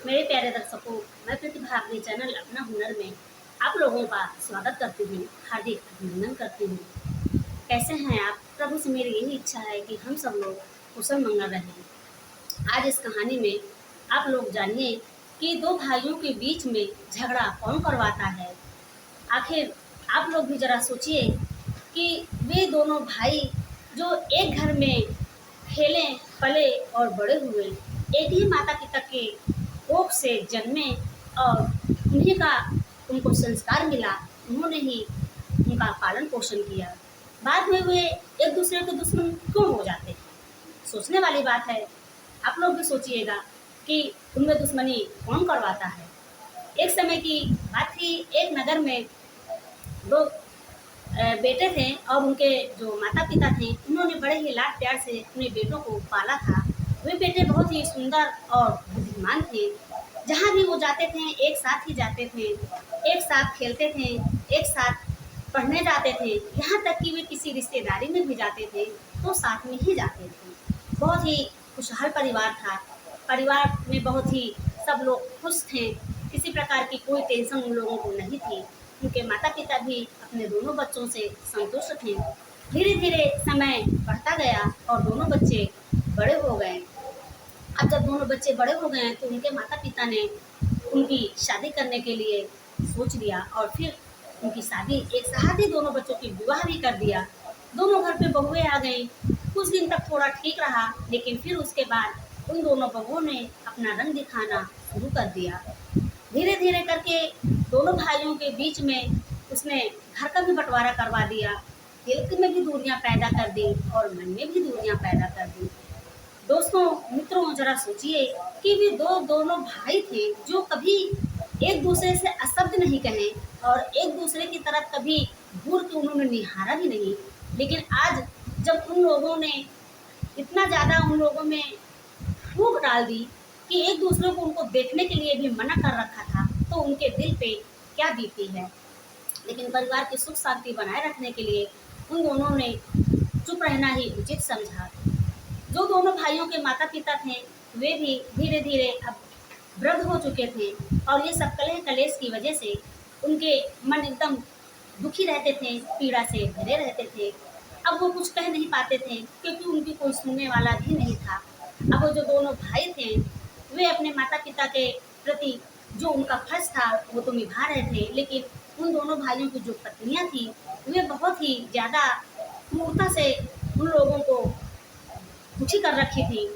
मेरे प्यारे दर्शकों, मैं प्रतिभा अपने चैनल अपना हुनर में आप लोगों का स्वागत करती हूँ, हार्दिक अभिनंदन करती हूँ। कैसे हैं आप? प्रभु से मेरी यही इच्छा है कि हम सब लोग कुशल मंगल रहें। आज इस कहानी में आप लोग जानिए कि दो भाइयों के बीच में झगड़ा कौन करवाता है। आखिर आप लोग भी जरा सोचिए कि वे दोनों भाई जो एक घर में खेले पले और बड़े हुए, एक ही माता पिता के कोख से जन्मे और उन्हीं का उनको संस्कार मिला, उन्होंने ही उनका पालन पोषण किया। बाद में वे एक दूसरे के दुश्मन क्यों हो जाते हैं? सोचने वाली बात है। आप लोग भी सोचिएगा कि उनमें दुश्मनी कौन करवाता है। एक समय की बात थी, एक नगर में दो बेटे थे और उनके जो माता पिता थे उन्होंने बड़े ही लाड प्यार से अपने बेटों को पाला था। वे बेटे बहुत ही सुंदर और बुद्धिमान थे। जहाँ भी वो जाते थे एक साथ ही जाते थे, एक साथ खेलते थे, एक साथ पढ़ने जाते थे। यहाँ तक कि वे किसी रिश्तेदारी में भी जाते थे तो साथ में ही जाते थे। बहुत ही खुशहाल परिवार था। परिवार में बहुत ही सब लोग खुश थे। किसी प्रकार की कोई टेंशन उन लोगों को नहीं थी। उनके माता पिता भी अपने दोनों बच्चों से संतुष्ट थे। धीरे धीरे समय बढ़ता गया और दोनों बच्चे बड़े हो गए। अब जब दोनों बच्चे बड़े हो गए तो उनके माता पिता ने उनकी शादी करने के लिए सोच लिया और फिर उनकी शादी एक साथ ही दोनों बच्चों की विवाह भी कर दिया। दोनों घर पे बहुएं आ गई। कुछ दिन तक थोड़ा ठीक रहा, लेकिन फिर उसके बाद उन दोनों बहुओं ने अपना रंग दिखाना शुरू कर दिया। धीरे धीरे करके दोनों भाइयों के बीच में उसने घर का भी बंटवारा करवा दिया। दिल में भी दूरियां पैदा कर दी और मन में भी दूरियां पैदा कर दी। दोस्तों, मित्रों, जरा सोचिए कि वे दोनों भाई थे जो कभी एक दूसरे से अशब्द नहीं कहे और एक दूसरे की तरफ कभी घूर के उन्होंने निहारा भी नहीं। लेकिन आज जब उन लोगों ने इतना ज़्यादा उन लोगों में फूट डाल दी कि एक दूसरे को उनको देखने के लिए भी मना कर रखा था, तो उनके दिल पे क्या बीती है। लेकिन परिवार की सुख शांति बनाए रखने के लिए उन दोनों ने चुप रहना ही उचित समझा। जो दोनों भाइयों के माता पिता थे वे भी धीरे धीरे अब वृद्ध हो चुके थे और ये सब कलह कलेश की वजह से उनके मन एकदम दुखी रहते थे, पीड़ा से भरे रहते थे। अब वो कुछ कह नहीं पाते थे क्योंकि उनकी कोई सुनने वाला भी नहीं था। अब वो जो दोनों भाई थे वे अपने माता पिता के प्रति जो उनका फर्ज था वो तो निभा रहे थे, लेकिन उन दोनों भाइयों की जो पत्नियां थी वे बहुत ही ज़्यादा क्रूरता से उन लोगों को दुखी कर रखी थी।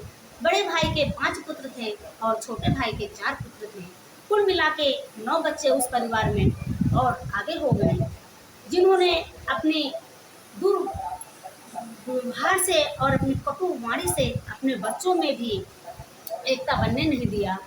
बड़े भाई के 5 पुत्र थे और छोटे भाई के 4 पुत्र थे। कुल मिला के 9 बच्चे उस परिवार में और आगे हो गए, जिन्होंने अपनी दुर्व्यवहार से और अपनी कटु वाणी से अपने बच्चों में भी एकता बनने नहीं दिया।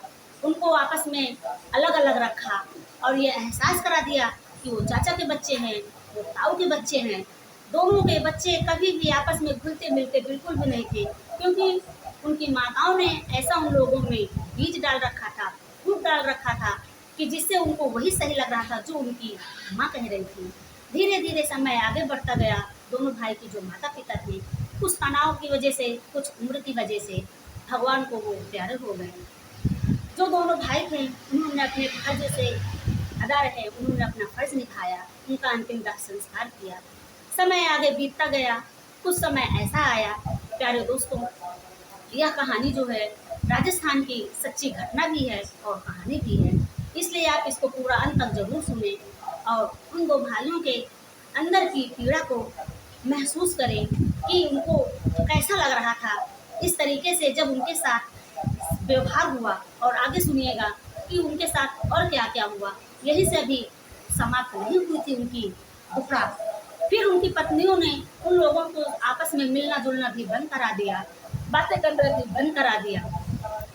उनको आपस में अलग अलग रखा और ये एहसास करा दिया कि वो चाचा के बच्चे हैं, वो ताऊ के बच्चे हैं। दोनों के बच्चे कभी भी आपस में घुलते मिलते बिल्कुल भी नहीं थे, क्योंकि उनकी माताओं ने ऐसा उन लोगों में बीज डाल रखा था, फूट डाल रखा था कि जिससे उनको वही सही लग रहा था जो उनकी माँ कह रही थी। धीरे धीरे समय आगे बढ़ता गया। दोनों भाई की जो माता पिता थे कुछ तनाव की वजह से, कुछ उम्र की वजह से भगवान को वो प्यारे हो गए। जो दोनों भाई थे उन्होंने अपने फर्ज से अदा रहे, उन्होंने अपना फर्ज निभाया, उनका अंतिम दाह संस्कार किया। समय आगे बीतता गया। कुछ समय ऐसा आया, प्यारे दोस्तों, यह कहानी जो है राजस्थान की सच्ची घटना भी है और कहानी भी है, इसलिए आप इसको पूरा अंत तक जरूर सुने और उन दो भाइयों के अंदर की पीड़ा को महसूस करें कि उनको कैसा लग रहा था इस तरीके से जब उनके साथ व्यवहार हुआ। और आगे सुनिएगा कि उनके साथ और क्या क्या हुआ। यही से अभी समाप्त नहीं हुई थी उनकी दुखड़ा। फिर उनकी पत्नियों ने उन लोगों को आपस में मिलना जुलना भी बंद करा दिया, बातें करना भी बंद करा दिया।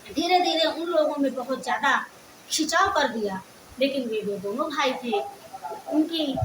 धीरे धीरे उन लोगों में बहुत ज़्यादा खिंचाव कर दिया। लेकिन वे जो दोनों भाई थे उनकी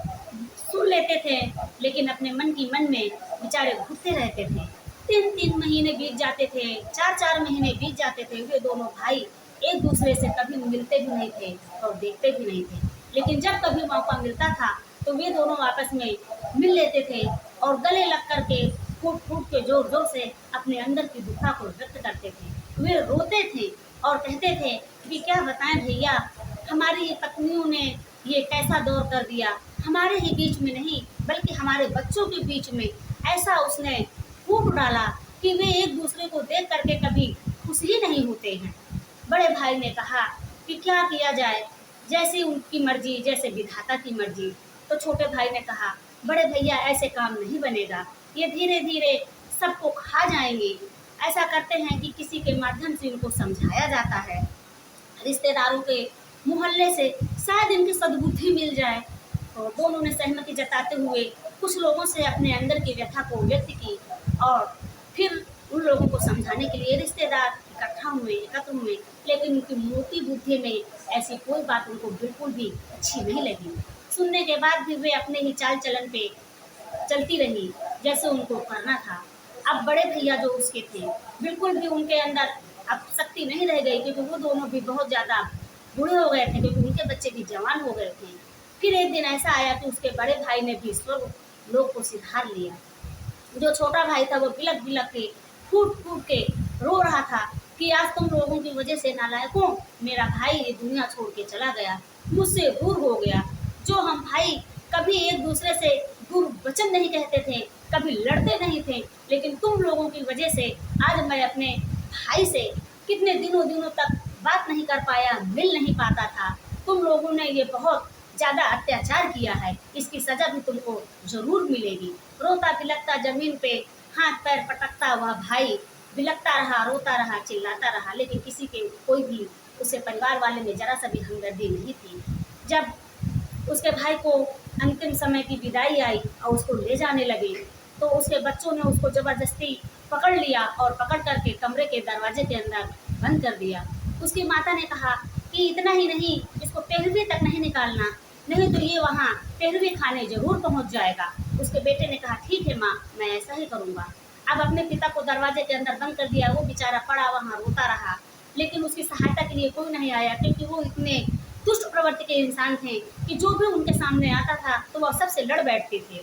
सुन लेते थे, लेकिन अपने मन की मन में बेचारे घुटते रहते थे। 3-3 महीने बीत जाते थे, 4-4 महीने बीत जाते थे। वे दोनों भाई एक दूसरे से कभी मिलते भी नहीं थे और देखते भी नहीं थे, लेकिन जब कभी मौका मिलता था तो वे दोनों आपस में मिल लेते थे और गले लग करके फूट फूट के जोर जोर से अपने अंदर की दुखा को व्यक्त करते थे। वे रोते थे और कहते थे कि क्या बताएं भैया, हमारी पत्नियों ने ये कैसा दौर कर दिया, हमारे ही बीच में नहीं बल्कि हमारे बच्चों के बीच में ऐसा उसने फूट डाला कि वे एक दूसरे को देख करके कभी खुश ही नहीं होते हैं। बड़े भाई ने कहा कि क्या किया जाए, जैसे उनकी मर्जी, जैसे विधाता की मर्जी। तो छोटे भाई ने कहा, बड़े भैया ऐसे काम नहीं बनेगा, ये धीरे धीरे सबको खा जाएंगे। ऐसा करते हैं कि किसी के माध्यम से उनको समझाया जाता है, रिश्तेदारों के, मोहल्ले से, शायद इनकी सद्बुद्धि मिल जाए। तो दोनों ने सहमति जताते हुए कुछ लोगों से अपने अंदर की व्यथा को व्यक्त की और फिर उन लोगों को समझाने के लिए रिश्तेदार इकट्ठा हुए, एकत्र हुए। लेकिन उनकी मोटी बुद्धि में ऐसी कोई बात उनको बिल्कुल भी अच्छी नहीं लगी। सुनने के बाद भी वे अपने ही चाल चलन पे चलती रही जैसे उनको करना था। अब बड़े भैया जो उसके थे, बिल्कुल भी उनके अंदर अब शक्ति नहीं रह गई, क्योंकि वो दोनों भी बहुत ज़्यादा बूढ़े हो गए थे, क्योंकि उनके बच्चे भी जवान हो गए थे। फिर एक दिन ऐसा आया कि उसके बड़े भाई ने भी स्वर्ग लोक को सिधार लिया। जो छोटा भाई था वो बिलक बिलक के, फूट फूट के रो रहा था कि आज तुम लोगों की वजह से नालायकों, मेरा भाई ये दुनिया छोड़ के चला गया, मुझसे दूर हो गया। जो हम भाई कभी एक दूसरे से दूर वचन नहीं कहते थे, कभी लड़ते नहीं थे, लेकिन तुम लोगों की वजह से आज मैं अपने भाई से कितने दिनों दिनों तक बात नहीं कर पाया, मिल नहीं पाता था। तुम लोगों ने ये बहुत ज़्यादा अत्याचार किया है, इसकी सजा भी तुमको जरूर मिलेगी। रोता बिलकता जमीन पे हाथ पैर पटकता हुआ भाई बिलकता रहा, रोता रहा, चिल्लाता रहा, लेकिन किसी के कोई भी उसके परिवार वाले में जरा सा भी हमदर्दी नहीं थी। जब उसके भाई को अंतिम समय की विदाई आई और उसको ले जाने लगे, तो उसके बच्चों ने उसको ज़बरदस्ती पकड़ लिया और पकड़ करके कमरे के दरवाजे के अंदर बंद कर दिया। उसकी माता ने कहा कि इतना ही नहीं, इसको 13वीं तक नहीं निकालना, नहीं तो ये वहाँ 13वीं खाने जरूर पहुँच जाएगा। उसके बेटे ने कहा ठीक है माँ, मैं ऐसा ही करूँगा। अब अपने पिता को दरवाजे के अंदर बंद कर दिया। वो बेचारा पड़ा वहाँ रोता रहा, लेकिन उसकी सहायता के लिए कोई नहीं आया, क्योंकि वो इतने दुष्ट प्रवृत्ति के इंसान थे कि जो भी उनके सामने आता था तो वह सबसे लड़ बैठते थे।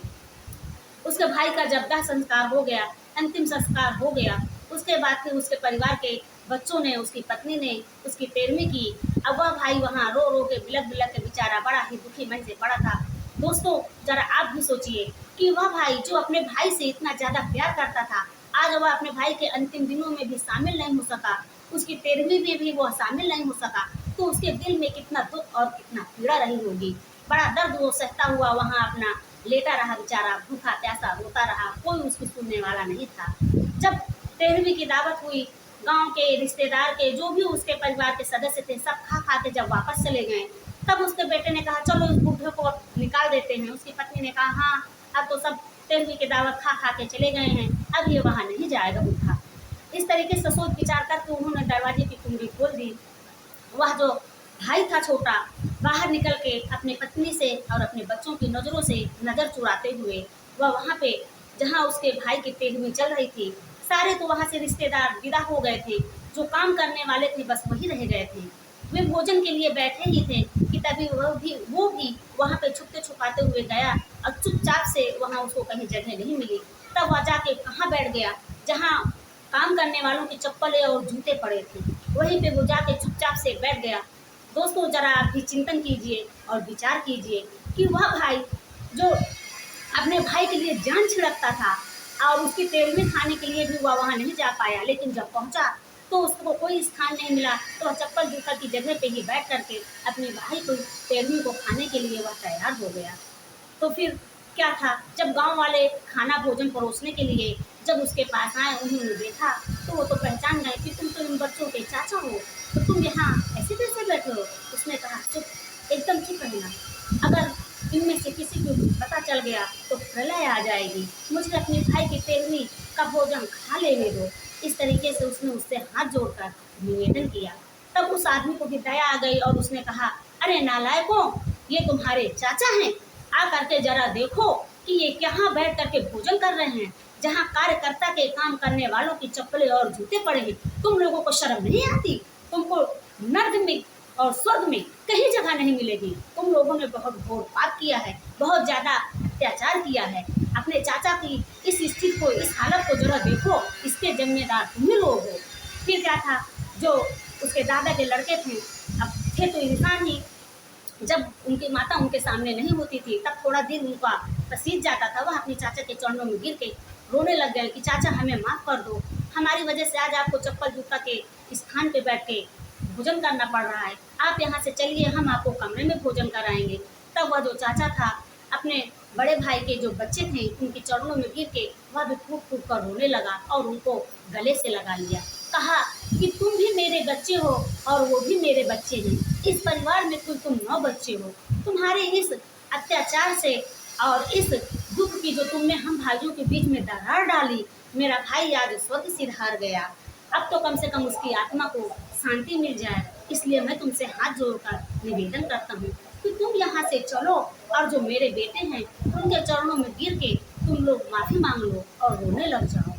उसके भाई का जब दाह संस्कार हो गया, अंतिम संस्कार हो गया, उसके बाद फिर उसके परिवार के बच्चों ने, उसकी पत्नी ने उसकी 13वीं की। अब वह भाई वहाँ रो रो के बिलक बिलक के बेचारा बड़ा ही दुखी मन से पड़ा था। दोस्तों जरा आप भी सोचिए कि वह भाई जो अपने भाई से इतना ज़्यादा प्यार करता था, आज वह अपने भाई के अंतिम दिनों में भी शामिल नहीं हो सका, उसकी 13वीं में भी वह शामिल नहीं हो सका, तो उसके दिल में कितना दुख और कितना पीड़ा रही होगी। बड़ा दर्द वो सहता हुआ वहाँ अपना लेटा रहा, बेचारा भूखा प्यासा रोता रहा, कोई उसकी सुनने वाला नहीं था। जब 13वीं की दावत हुई, गांव के रिश्तेदार के जो भी उसके परिवार के सदस्य थे, सब खा खा के जब वापस चले गए, तब उसके बेटे ने कहा चलो इस बूढ़े को निकाल देते हैं। उसकी पत्नी ने कहा हाँ, अब तो सब 13वीं की दावत खा खा के चले गए हैं, अब ये वहाँ नहीं जाएगा बूढ़ा। इस तरीके से सोच विचार करके उन्होंने दरवाजे की कुंडी खोल दी। वह जो भाई था छोटा, बाहर निकल के अपनी पत्नी से और अपने बच्चों की नज़रों से नज़र चुराते हुए वह वहाँ पे जहाँ उसके भाई की 13वीं चल रही थी, सारे तो वहाँ से रिश्तेदार विदा हो गए थे, जो काम करने वाले थे बस वही रह गए थे। वे भोजन के लिए बैठे ही थे कि तभी वो भी वहाँ पे छुपते छुपाते हुए गया और चुपचाप से वहाँ उसको कहीं जगह नहीं मिली। तब वह जाके कहाँ बैठ गया, जहाँ काम करने वालों की चप्पलें और जूते पड़े थे, वहीं पे वो जाके चुपचाप से बैठ गया। दोस्तों जरा आप भी चिंतन कीजिए और विचार कीजिए कि वह भाई जो अपने भाई के लिए जान छिड़कता था और उसकी 13वीं खाने के लिए भी वह वहाँ नहीं जा पाया, लेकिन जब पहुँचा तो उसको कोई स्थान नहीं मिला, तो वह चप्पल जूता की जगह पे ही बैठ करके अपने भाई को 13वीं को खाने के लिए वह तैयार हो गया। तो फिर क्या था, जब गांव वाले खाना भोजन परोसने के लिए जब उसके पास आए, उन्होंने देखा तो वो तो पहचान गए कि तुम तो इन बच्चों के चाचा हो, तो तुम यहाँ ऐसे कैसे बैठे हो। उसने कहा चुप, एकदम चुप रहना, अगर इनमें से किसी को पता चल गया तो प्रलय आ जाएगी, मुझे अपने भाई की 13वीं का भोजन खा लेने दो। इस तरीके से उसने उससे हाथ जोड़कर निवेदन किया। तब उस आदमी को भी दया आ गई और उसने कहा अरे नालायकों, ये तुम्हारे चाचा हैं, आ करके जरा देखो कि ये यहाँ बैठ करके भोजन कर रहे हैं, जहाँ कार्यकर्ता के काम करने वालों की चप्पलें और जूते पड़े हैं। तुम लोगों को शर्म नहीं आती? तुमको नर्क में और स्वर्ग में कहीं जगह नहीं मिलेगी। तुम लोगों ने बहुत घोर पाप किया है, बहुत ज़्यादा अत्याचार किया है। अपने चाचा की इस स्थिति को, इस हालत को जरा देखो, इसके जिम्मेदार तुम ही लोग हो। फिर क्या था, जो उसके दादा के लड़के थे। अब थे तो इंसान ही। जब उनकी माता उनके सामने नहीं होती थी तब थोड़ा दिन उनका पसीज जाता था। वह अपने चाचा के चरणों में गिर के रोने लग गए कि चाचा हमें माफ़ कर दो, हमारी वजह से आज आपको चप्पल जूता के स्थान पे बैठ के भोजन करना पड़ रहा है, आप यहाँ से चलिए, हम आपको कमरे में भोजन कराएंगे। तब वह जो चाचा था अपने बड़े भाई के जो बच्चे थे उनके चरणों में गिर के वह भी फूट फूट कर रोने लगा और उनको गले से लगा लिया। कहा कि तुम भी मेरे बच्चे हो और वो भी मेरे बच्चे हैं, इस परिवार में कुल तुम 9 बच्चे हो। तुम्हारे इस अत्याचार से और इस दुख की जो तुमने हम भाइयों के बीच में दरार डाली, मेरा भाई आज स्वर्ग सिधार गया। अब तो कम से कम उसकी आत्मा को शांति मिल जाए, इसलिए मैं तुमसे हाथ जोड़कर निवेदन करता हूँ कि तुम यहाँ से चलो और जो मेरे बेटे हैं उनके चरणों में गिर के तुम लोग माफ़ी मांग लो और रोने लग जाओ।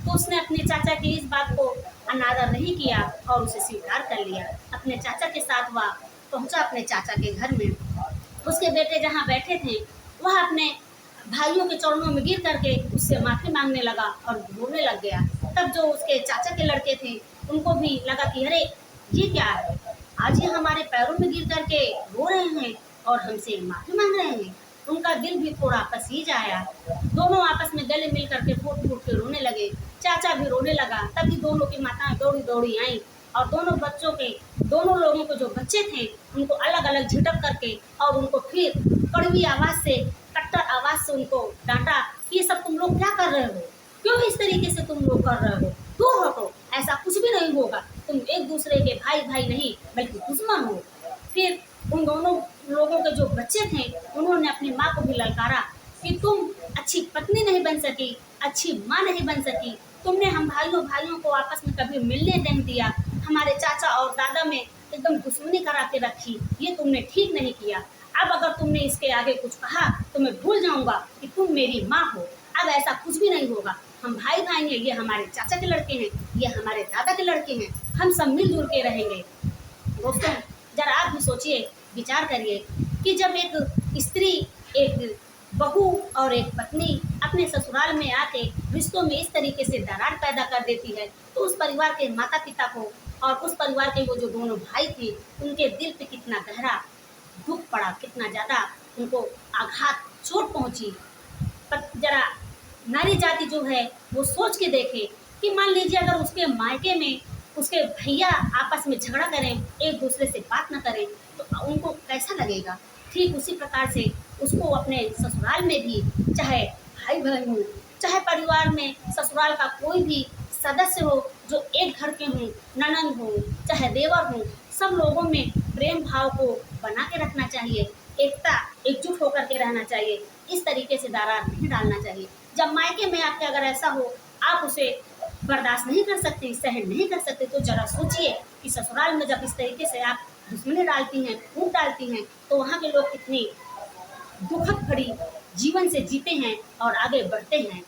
तो उसने अपने चाचा की इस बात को अनादर नहीं किया और उसे स्वीकार कर लिया। अपने चाचा के साथ वह पहुंचा अपने चाचा के घर में। उसके बेटे जहाँ बैठे थे वह अपने भाइयों के चरणों में गिर करके उससे माफ़ी मांगने लगा और रोने लग गया। तब जो उसके चाचा के लड़के थे उनको भी लगा कि अरे ये क्या है, आज ये हमारे पैरों में गिर करके रो रहे हैं और हमसे माफ़ी मांग रहे हैं। उनका दिल भी थोड़ा पसीज आया। दोनों आपस में गले मिल करके फूट फूट के रोने लगे। चाचा भी रोने लगा। तभी दोनों की माताएं दौड़ी दौड़ी आईं और दोनों लोगों के जो बच्चे थे उनको अलग अलग झिटक करके और उनको फिर कड़वी आवाज़ से, कट्टर आवाज़ से उनको डांटा कि ये सब तुम लोग क्या कर रहे हो, क्यों इस तरीके से तुम लोग कर रहे हो, दूर हटो, ऐसा कुछ भी नहीं होगा, तुम एक दूसरे के भाई भाई नहीं बल्कि दुश्मन हो। फिर उन दोनों लोगों के जो बच्चे थे उन्होंने अपनी माँ को भी ललकारा कि तुम अच्छी पत्नी नहीं बन सकी, अच्छी माँ नहीं बन सकी, तुमने हम भाइयों को आपस में कभी मिलने नहीं दिया, हमारे चाचा और दादा में एकदम दुश्मनी करा के रखी, ये तुमने ठीक नहीं किया। अब अगर तुमने इसके आगे कुछ कहा तो मैं भूल जाऊंगा कि तुम मेरी माँ हो। अब ऐसा कुछ भी नहीं होगा, हम भाई भाई हैं, ये हमारे चाचा के लड़के हैं, ये हमारे दादा के लड़के हैं, हम सब मिलजुल के रहेंगे। दोस्तों जरा आप भी सोचिए, विचार करिए कि जब एक स्त्री, एक बहू और एक पत्नी अपने ससुराल में आके रिश्तों में इस तरीके से दरार पैदा कर देती है तो उस परिवार के माता पिता को और उस परिवार के वो जो दोनों भाई थे उनके दिल पे कितना गहरा दुख पड़ा, कितना ज़्यादा उनको आघात, चोट पहुंची। पर जरा नारी जाति जो है वो सोच के देखे कि मान लीजिए अगर उसके मायके में उसके भैया आपस में झगड़ा करें, एक दूसरे से बात ना करें तो उनको कैसा लगेगा। ठीक उसी प्रकार से उसको अपने ससुराल में भी, चाहे भाई बहन हो, चाहे परिवार में ससुराल का कोई भी सदस्य हो जो एक घर के हों, ननद हो चाहे देवर हो, सब लोगों में प्रेम भाव को बना के रखना चाहिए, एकता एकजुट होकर के रहना चाहिए, इस तरीके से दरार नहीं डालना चाहिए। जब मायके में आपके अगर ऐसा हो, आप उसे बर्दाश्त नहीं कर सकते, सहन नहीं कर सकते, तो जरा सोचिए कि ससुराल में जब इस तरीके से आप दुश्मनी डालती हैं, फूट डालती हैं, तो वहाँ के लोग कितनी दुखद भरी जीवन से जीते हैं और आगे बढ़ते हैं।